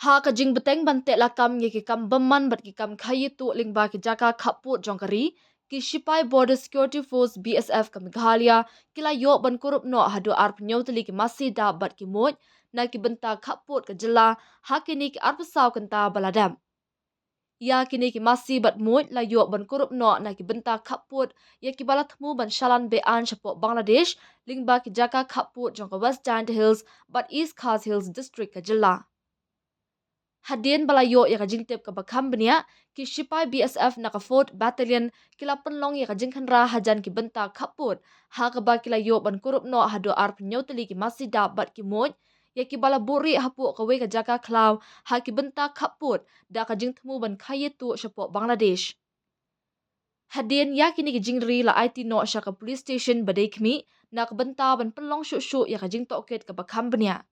Ha ka jing beteng bante lakam ye ki kam bamman bat ki kam khaii tu lingba ki jaka khaput jongkari ki Sipai Border Security Force BSF ka Meghalaya kila yo ban kurup no hadu arp nyotli ki masi da bat ki muid na ki benta khaput ka jela ha kini ki arp saw kanta baladam ya kini ki masi bat muid la yo ban kurup no na ki benta khaput ya ki balat mu ban shalan be an chapo Bangladesh lingba ki jaka khaput jongka West Jaintia Hills but East Khasi Hills district ka jela Hadien balayo ya kajing tep ka bakham benia ki Sipai BSF na ka 4th Battalion kila penlong ya kajing khanra hajan ki benta khaput ha ka ba kila yo ban kurup no hado arp nyotli ki masida bat ki moj ya ki bala buri hapu ka we ka jaka klaw ha ki benta khaput da kajing thmu ban khaii tu shapo Bangladesh Hadien ya kini ki jingri la IT no sha ka police station badai khmi na ka benta ban penlong shu shu ya kajing toket ka bakham benia